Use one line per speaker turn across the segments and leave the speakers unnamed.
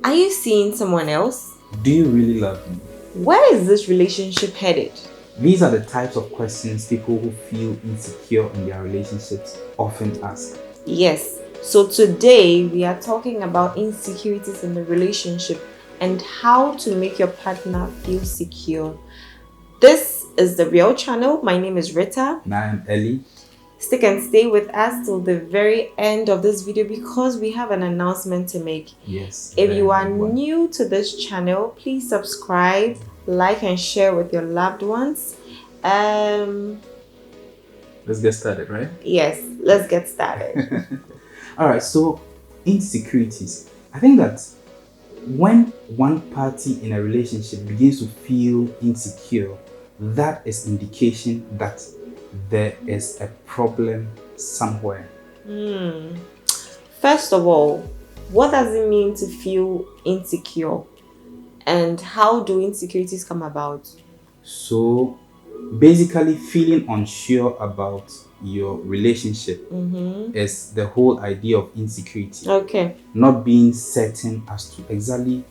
Are you seeing someone else?
Do you really love me?
Where is this relationship headed?
These are the types of questions people who feel insecure in their relationships often ask.
Yes. So today we are talking about insecurities in the relationship and how to make your partner feel secure. This is the Real Channel. My name is Rita.
And I am Ellie.
Stick and stay with us till the very end of this video because we have an announcement to make.
Yes.
If you are new to this channel, please subscribe, like and share with your loved ones.
Let's get started, right?
Yes, let's get started.
All right, so insecurities. I think that when one party in a relationship begins to feel insecure, that is indication that there is a problem somewhere.
First of all, what does it mean to feel insecure? And how do insecurities come about?
So basically, feeling unsure about your relationship is the whole idea of insecurity.
Okay.
Not being certain as to exactly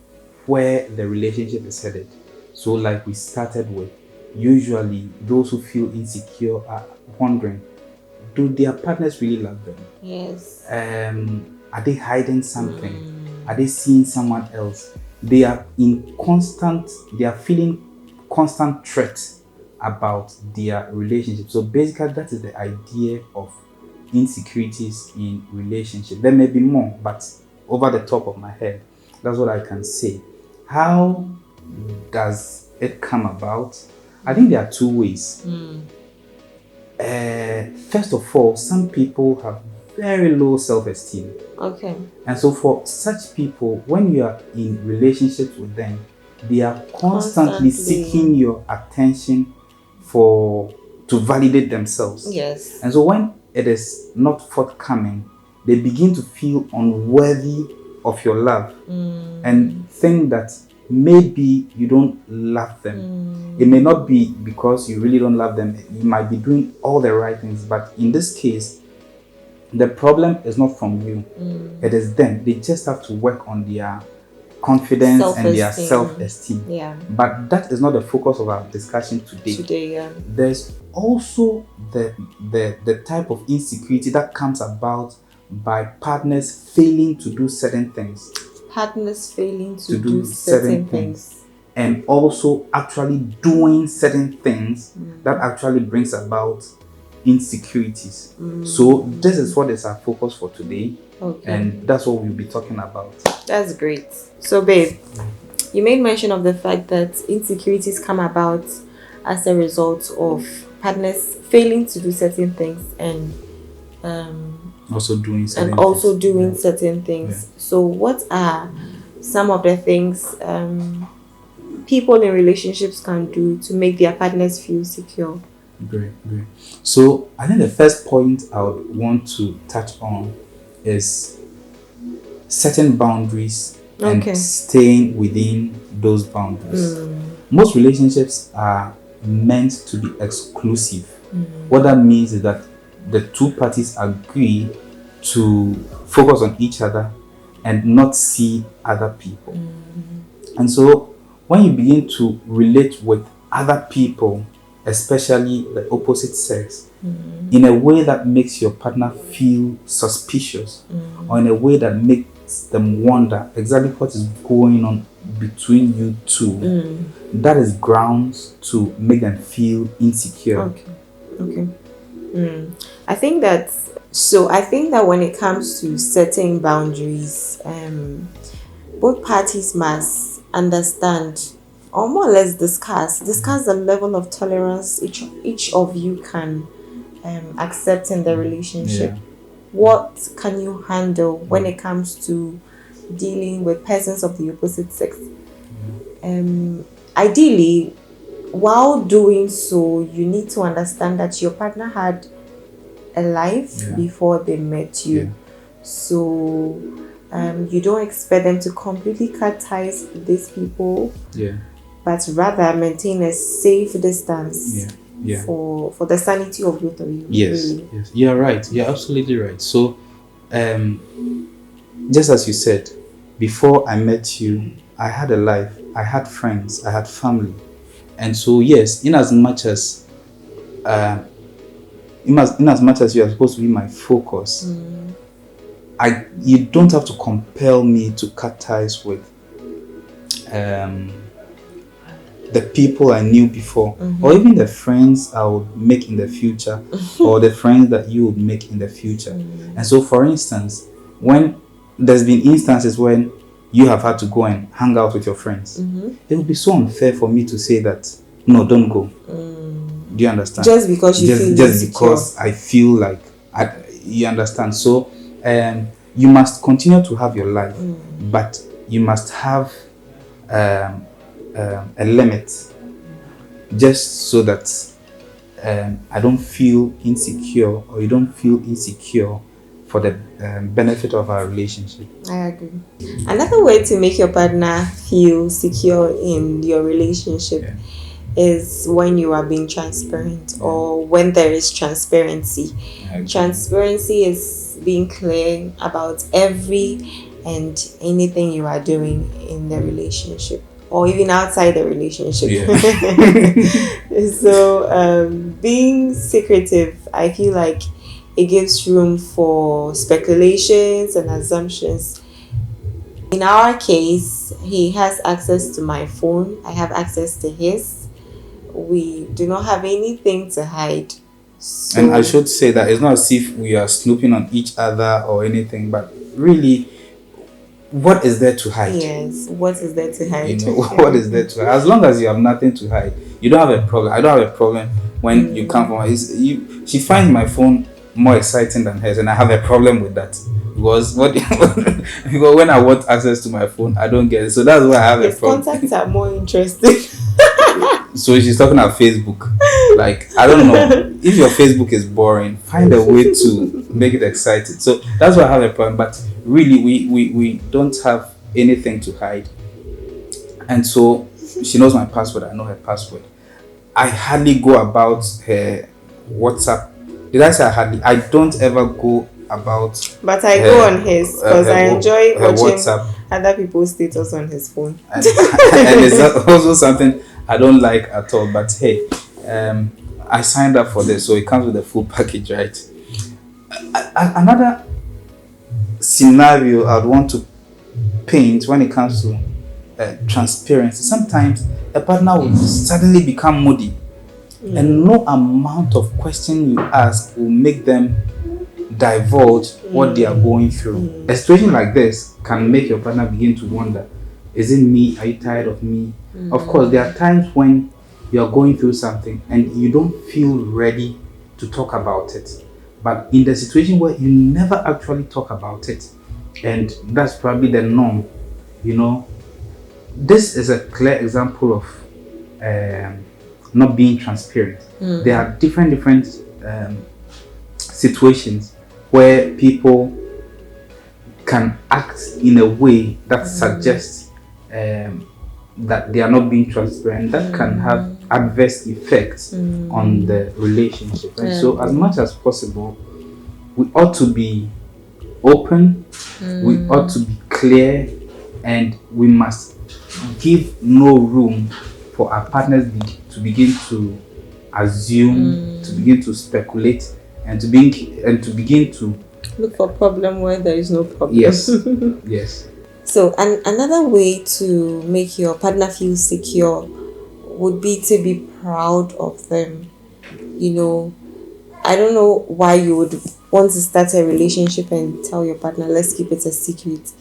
where the relationship is headed. So like we started with, usually those who feel insecure are wondering, do their partners really love them?
Yes.
Are they hiding something? Are they seeing someone else? They are feeling constant threat about their relationship. So basically that is the idea of insecurities in relationship. There may be more, but over the top of my head, that's what I can say. How does it come about? I think there are two ways. First of all, some people have very low self-esteem.
Okay.
And so for such people, when you are in relationships with them, they are constantly seeking your attention to validate themselves.
Yes.
And so when it is not forthcoming, they begin to feel unworthy of your love and think that maybe you don't love them. It may not be because you really don't love them. You might be doing all the right things, but in this case, the problem is not from you. It is them. They just have to work on their confidence and their self-esteem.
Yeah.
But that is not the focus of our discussion today. There's also the type of insecurity that comes about by partners failing to do certain things.
Partners failing to do certain things.
And also actually doing certain things that actually brings about insecurities. So this is what is our focus for today.
Okay.
And that's what we'll be talking about.
That's great. So babe, you made mention of the fact that insecurities come about as a result of partners failing to do certain things and
also doing
certain things. Yeah. So what are some of the things people in relationships can do to make their partners feel secure?
Great. So I think the first point I would want to touch on is setting boundaries and staying within those boundaries. Most relationships are meant to be exclusive. What that means is that the two parties agree to focus on each other and not see other people. And so when you begin to relate with other people, especially the opposite sex, in a way that makes your partner feel suspicious or in a way that makes them wonder exactly what is going on between you two, that is grounds to make them feel insecure.
Okay. I think that when it comes to setting boundaries, both parties must understand or more or less discuss the level of tolerance each of you can accept in the relationship. What can you handle when it comes to dealing with persons of the opposite sex? Ideally, while doing so, you need to understand that your partner had a life before they met you. So you don't expect them to completely cut ties with these people, but rather maintain a safe distance for the sanity of both of you.
Yes, you're right. You're absolutely right. So just as you said, before I met you, I had a life, I had friends, I had family. And so, yes, in as much as you are supposed to be my focus, you don't have to compel me to cut ties with the people I knew before, or even the friends I would make in the future, or the friends that you would make in the future. And so, for instance, when there's been instances when you have had to go and hang out with your friends, it would be so unfair for me to say that, no, don't go. Do you understand?
Just because you feel
just because I feel like you understand. So you must continue to have your life, but you must have a limit, just so that I don't feel insecure, or you don't feel insecure for the benefit of our relationship.
I agree. Another way to make your partner feel secure in your relationship is when you are being transparent, or when there is transparency. Transparency is being clear about every and anything you are doing in the relationship, or even outside the relationship. So being secretive, I feel like it gives room for speculations and assumptions. In our case, he has access to my phone, I have access to his. We do not have anything to hide. So,
and I should say that it's not as if we are snooping on each other or anything, but really, what is there to hide?
Yes, what is there to hide?
What is there to hide? As long as you have nothing to hide, you don't have a problem. I don't have a problem when you come from she finds my phone more exciting than hers, and I have a problem with that, because because when I want access to my phone, I don't get it. So that's why I have a problem.
Contacts are more interesting.
So she's talking about Facebook. Like, I don't know, if your Facebook is boring, find a way to make it exciting. So that's why I have a problem. But really, we don't have anything to hide. And so she knows my password, I know her password. I hardly go about her WhatsApp. Did I say I hardly? I don't ever go about.
But I go on his, because I enjoy watching
WhatsApp.
Other people's status on his phone.
And it's also something I don't like at all. But hey, I signed up for this, so it comes with the full package, right? Another scenario I'd want to paint when it comes to transparency. Sometimes a partner will suddenly become moody, and no amount of question you ask will make them divulge what they are going through. A situation like this can make your partner begin to wonder, is it me? Are you tired of me? Of course, there are times when you are going through something and you don't feel ready to talk about it. But in the situation where you never actually talk about it, and that's probably the norm, this is a clear example of not being transparent. There are different situations where people can act in a way that suggests that they are not being transparent. That can have adverse effects on the relationship. And so, as much as possible, we ought to be open, we ought to be clear, and we must give no room for our partners to begin to assume, to begin to speculate, and to begin to
look for problem where there is no problem.
Yes.
So, another way to make your partner feel secure would be to be proud of them. I don't know why you would want to start a relationship and tell your partner, let's keep it a secret.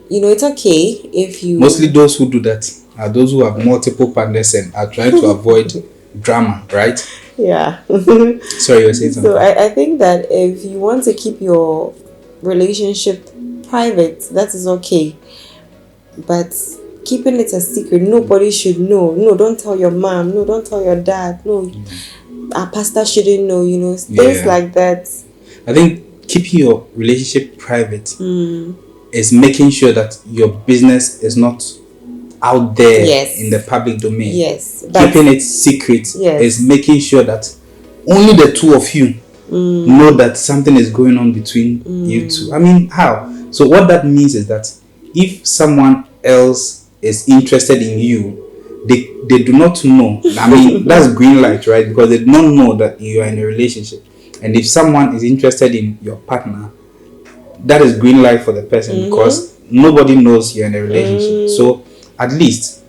It's okay if you...
Mostly those who do that are those who have multiple partners and are trying to avoid drama, right?
Yeah.
Sorry, you were saying something.
So I think that if you want to keep your relationship private, that is okay. But keeping it a secret, nobody should know. No, don't tell your mom. No, don't tell your dad. No, our pastor shouldn't know, things like that.
I think keeping your relationship private is making sure that your business is not out there in the public domain.
Yes.
Keeping it secret is making sure that only the two of you know that something is going on between you two. I mean, how? So what that means is that if someone else is interested in you, they do not know. I mean, that's green light, right? Because they do not know that you are in a relationship. And if someone is interested in your partner, that is green light for the person, because nobody knows you're in a relationship. So at least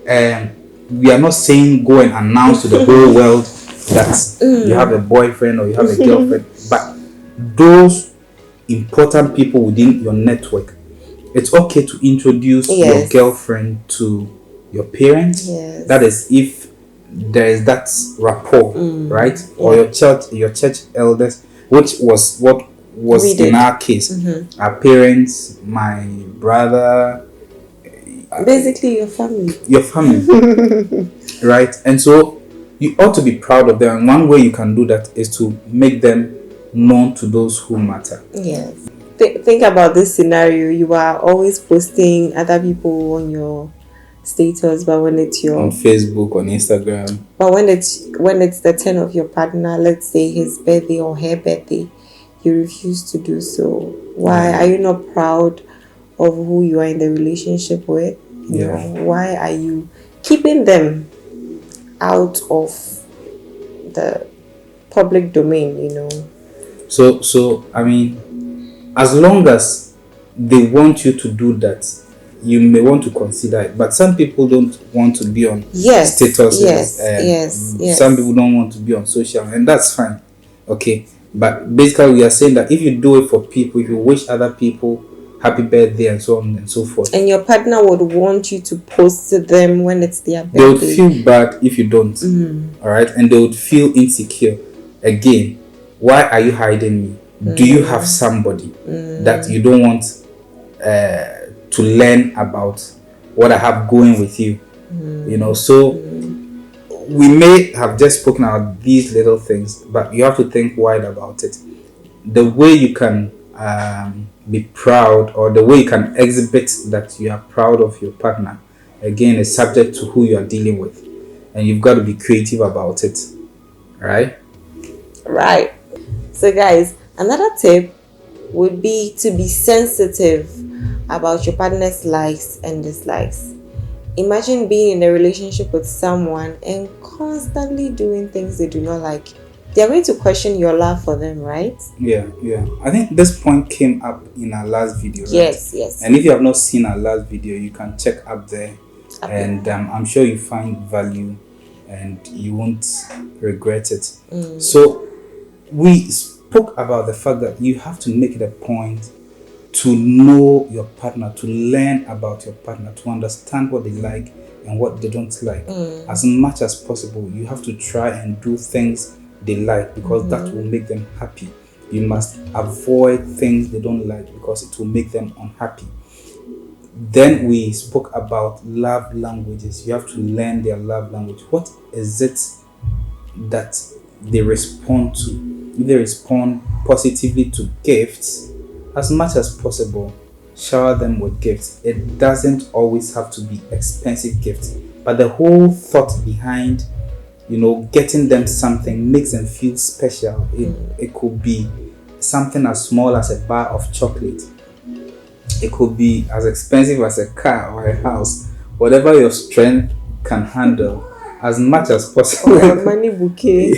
we are not saying go and announce to the whole world that you have a boyfriend or you have a girlfriend, but those important people within your network, it's okay to introduce your girlfriend to your parents. That is if there is that rapport, right? Or your church elders, which was what was in our case. Our parents, my brother,
basically your family.
Right? And so you ought to be proud of them, and one way you can do that is to make them known to those who matter.
Yes. Think about this scenario. You are always posting other people on your status, but when it's your
on Facebook, on Instagram,
but when it's the turn of your partner, let's say his birthday or her birthday, you refuse to do so. Why? Are you not proud of who you are in the relationship with? You know, why are you keeping them out of the public domain, you know?
So I mean, as long as they want you to do that, you may want to consider it. But some people don't want to be on statuses.
Yes.
Some people don't want to be on social, and that's fine. Okay. But basically, we are saying that if you do it for people, if you wish other people happy birthday and so on and so forth,
and your partner would want you to post to them when it's their birthday,
they would feel bad if you don't. All right, and they would feel insecure. Again, why are you hiding me? Do you have somebody that you don't want to learn about what I have going with you? You know, so we may have just spoken about these little things, but you have to think wide about it. The way you can be proud, or the way you can exhibit that you are proud of your partner, again, is subject to who you are dealing with, and you've got to be creative about it. Right?
So guys, another tip would be to be sensitive about your partner's likes and dislikes. Imagine being in a relationship with someone and constantly doing things they do not like. They're going to question your love for them, right?
Yeah. I think this point came up in our last video, right?
Yes.
And if you have not seen our last video, you can check up there. And I'm sure you find value and you won't regret it. So we spoke about the fact that you have to make it a point to know your partner, to learn about your partner, to understand what they like and what they don't like. As much as possible, you have to try and do things they like, because that will make them happy. You must avoid things they don't like, because it will make them unhappy. Then we spoke about love languages. You have to learn their love language. What is it that they respond to? If they respond positively to gifts, as much as possible, shower them with gifts. It doesn't always have to be expensive gifts, but the whole thought behind, you know, getting them something makes them feel special. It could be something as small as a bar of chocolate. It could be as expensive as a car or a house. Whatever your strength can handle, as much as possible.
Or a money bouquet.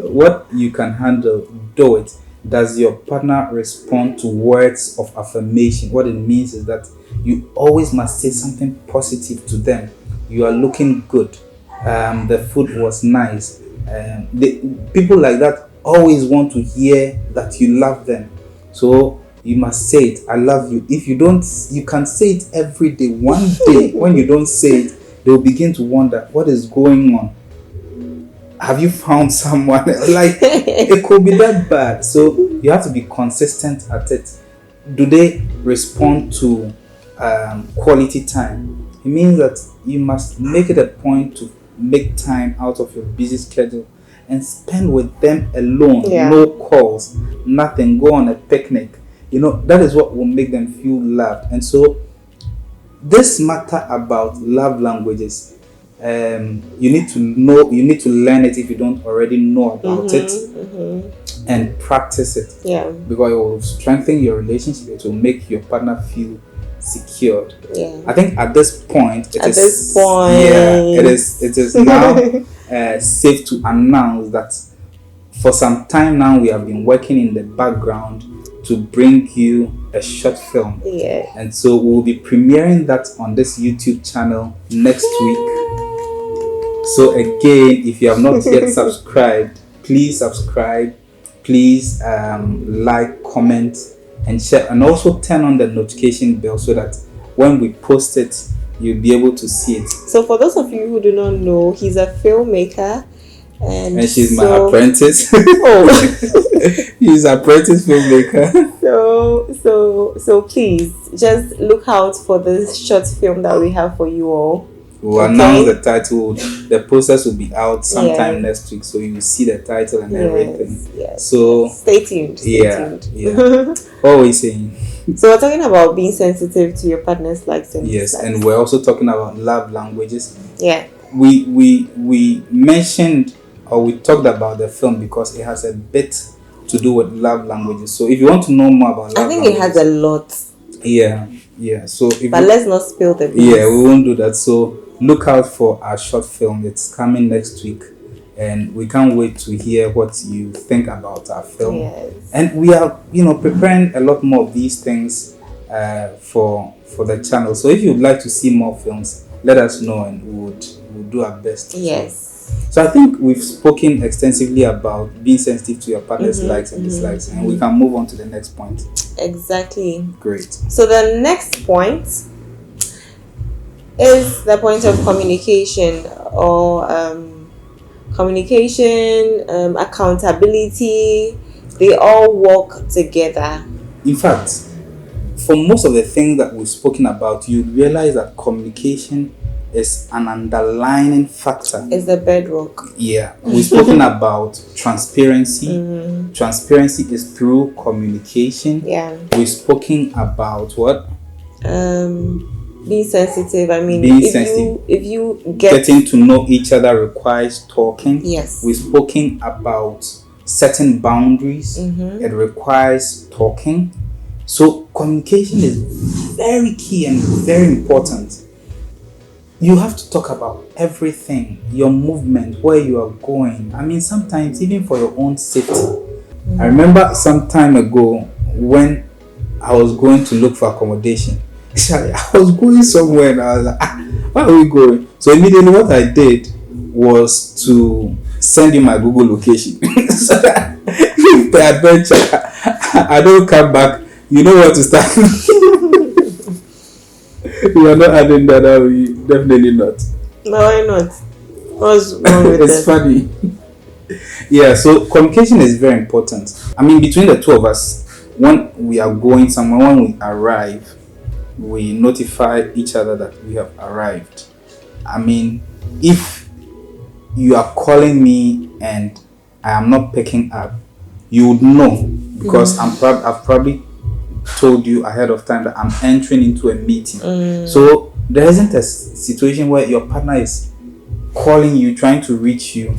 What you can handle, do it. Does your partner respond to words of affirmation? What it means is that you always must say something positive to them. You are looking good. The food was nice. People like that always want to hear that you love them. So you must say it. I love you. If you don't, you can say it every day. One day, when you don't say it, they'll begin to wonder what is going on. Have you found someone? Like, it could be that bad. So you have to be consistent at it. Do they respond to quality time? It means that you must make it a point to make time out of your busy schedule and spend with them alone. No calls, nothing. Go on a picnic. You know, that is what will make them feel loved. And so this matter about love languages, you need to know, you need to learn it if you don't already know about it, and practice it.
Yeah.
Because it will strengthen your relationship. It will make your partner feel secured.
Yeah.
I think at this point,
At this point,
it is now safe to announce that for some time now we have been working in the background to bring you a short film.
Yeah.
And so we'll be premiering that on this YouTube channel next week. So again, if you have not yet subscribed, please subscribe. Please like, comment, and share, and also turn on the notification bell so that when we post it, you'll be able to see it.
So for those of you who do not know, he's a filmmaker, and
she's my apprentice.
Oh,
he's an apprentice filmmaker.
So please just look out for this short film that we have for you all.
We'll announce the title. The process will be out sometime next week, so you will see the title and everything.
Yes.
So
stay tuned.
Yeah. What were you saying?
So we're talking about being sensitive to your partner's likes and
yes,
dislikes.
and we're also talking about love languages.
Yeah.
We mentioned, or we talked about the film because it has a bit to do with love languages. So if you want to know more about love languages,
it has a lot.
Yeah. So
let's not spill the beans.
Yeah, we won't do that. So look out for our short film. It's coming next week, and we can't wait to hear what you think about our film.
Yes.
And we are, preparing a lot more of these things for the channel. So if you'd like to see more films, let us know, and we'll do our best.
Yes.
So I think we've spoken extensively about being sensitive to your partner's likes and dislikes, and we can move on to the next point.
Exactly.
Great.
So the next point is the point of communication, or accountability. They all work together.
In fact, for most of the things that we've spoken about, you realize that communication is an underlying factor.
It's the bedrock.
Yeah. We've spoken about transparency. Transparency is through communication.
Yeah.
We've spoken about what?
Being sensitive. I mean, if you
getting to know each other requires talking.
Yes.
We've spoken about setting boundaries. It requires talking. So communication is very key and very important. You have to talk about everything, your movement, where you are going. I mean, sometimes even for your own safety. I remember some time ago when I was going to look for accommodation. I was going somewhere and I was like, where are we going? So immediately what I did was to send you my Google location. So that if the adventure, I don't come back, you know what to start. You are not adding that, are we? Definitely not.
No, why not? What's wrong with
it's funny. Yeah, so communication is very important. I mean, between the two of us, when we are going somewhere, when we arrive, we notify each other that we have arrived. I mean, if you are calling me and I am not picking up, you would know, because I've probably told you ahead of time that I'm entering into a meeting. So there isn't a situation where your partner is calling you, trying to reach you,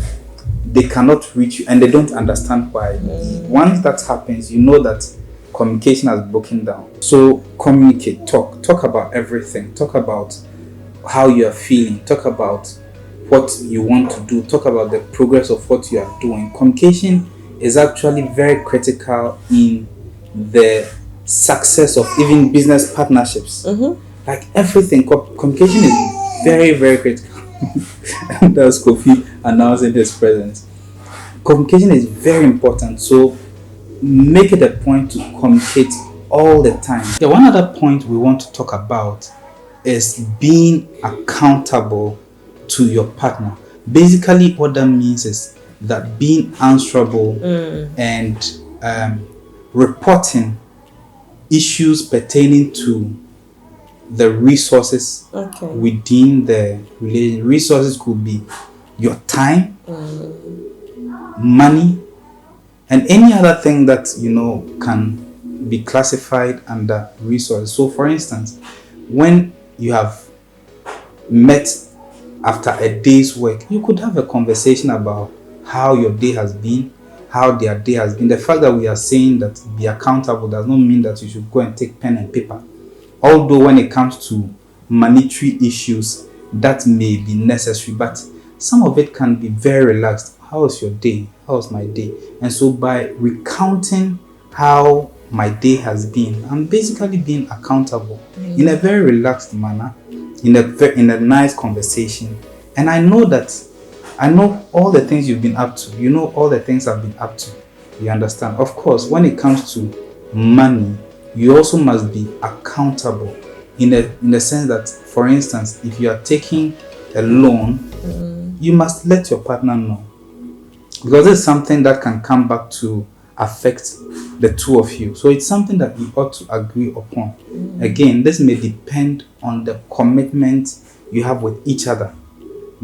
they cannot reach you and they don't understand why. Once that happens, you know that communication has broken down. So communicate, talk about everything. Talk about how you are feeling. Talk about what you want to do. Talk about the progress of what you are doing. Communication is actually very critical in the success of even business partnerships. Like everything, communication is very, very critical. And that's Kofi announcing his presence. Communication is very important, so make it a point to communicate all the time. The one other point we want to talk about is being accountable to your partner. Basically, what that means is that being answerable and reporting issues pertaining to the resources within the relationship. Resources could be your time, money, and any other thing that can be classified under resources. So for instance, when you have met after a day's work, you could have a conversation about how your day has been, how their day has been. The fact that we are saying that be accountable does not mean that you should go and take pen and paper Although when it comes to monetary issues, that may be necessary, but some of it can be very relaxed. How was your day? How was my day? And so by recounting how my day has been, I'm basically being accountable in a very relaxed manner, in a nice conversation. And I know all the things you've been up to. You know all the things I've been up to. You understand? Of course, when it comes to money, you also must be accountable in the sense that, for instance, if you are taking a loan, you must let your partner know, because it's something that can come back to affect the two of you. So it's something that you ought to agree upon. Again, this may depend on the commitment you have with each other.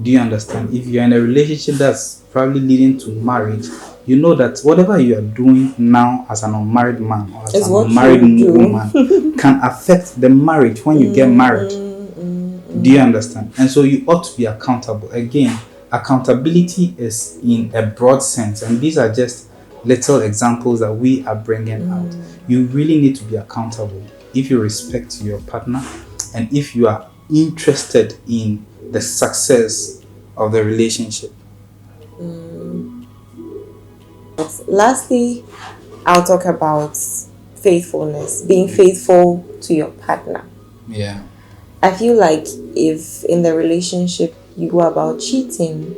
Do you understand? If you're in a relationship that's probably leading to marriage, you know that whatever you are doing now as an unmarried man or as an unmarried woman can affect the marriage when you get married. Do you understand? And so you ought to be accountable. Again, accountability is in a broad sense, and these are just little examples that we are bringing out. You really need to be accountable if you respect your partner and if you are interested in the success of the relationship.
Lastly, I'll talk about faithfulness, being faithful to your partner.
Yeah.
I feel like if in the relationship you go about cheating,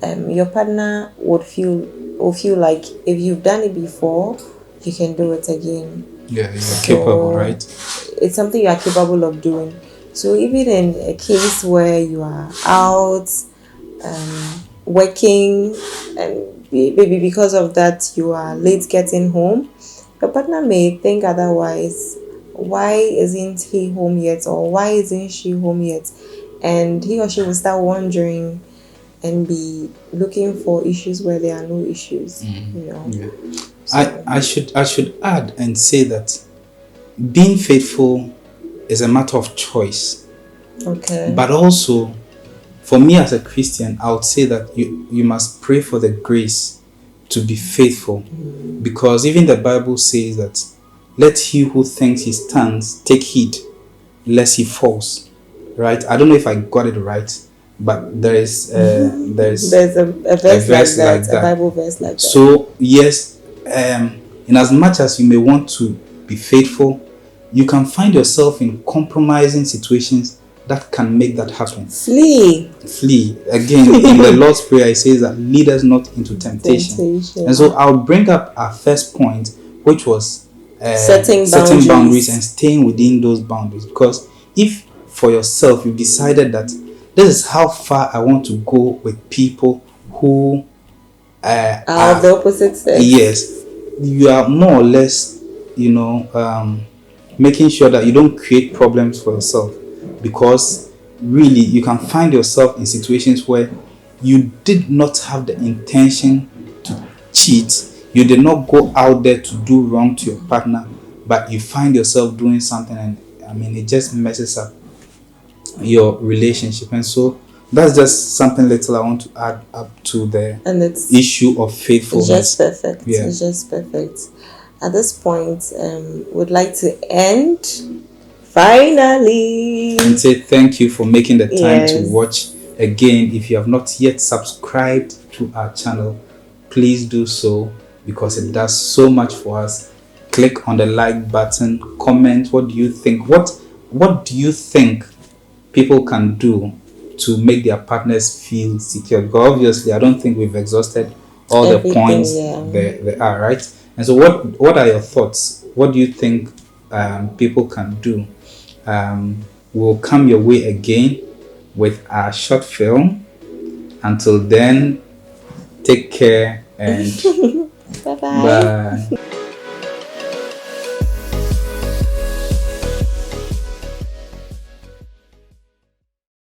your partner will feel like if you've done it before, you can do it again.
Yeah, you're capable, right?
It's something you are capable of doing. So even in a case where you are out working and maybe because of that you are late getting home, your partner may think otherwise. Why isn't he home yet, or why isn't she home yet? And he or she will start wondering and be looking for issues where there are no issues.
Yeah. So, I should add and say that being faithful is a matter of choice.
Okay.
But also, for me as a Christian, I would say that you must pray for the grace to be faithful, because even the Bible says that let he who thinks he stands take heed lest he falls. Right? I don't know if I got it right, but there's a verse like that,
a Bible verse like that.
So yes, in as much as you may want to be faithful, you can find yourself in compromising situations that can make that happen.
Flee.
Again, in the Lord's Prayer, it says that lead us not into temptation. And so I'll bring up our first point, which was setting boundaries and staying within those boundaries. Because if for yourself you've decided that this is how far I want to go with people who
are of the opposite sex,
yes, you are more or less, making sure that you don't create problems for yourself, because really you can find yourself in situations where you did not have the intention to cheat, you did not go out there to do wrong to your partner, but you find yourself doing something, and it just messes up your relationship. And so that's just something little I want to add up to the issue of faithfulness.
It's just perfect. Yeah. It's just perfect. At this point, would like to end finally
and say thank you for making the time to watch. Again, if you have not yet subscribed to our channel, please do so, because it does so much for us. Click on the like button, comment what do you think, what do you think people can do to make their partners feel secure, because obviously I don't think we've exhausted all the points there are, right? And so what are your thoughts? What do you think people can do? We'll come your way again with our short film. Until then, take care and
bye.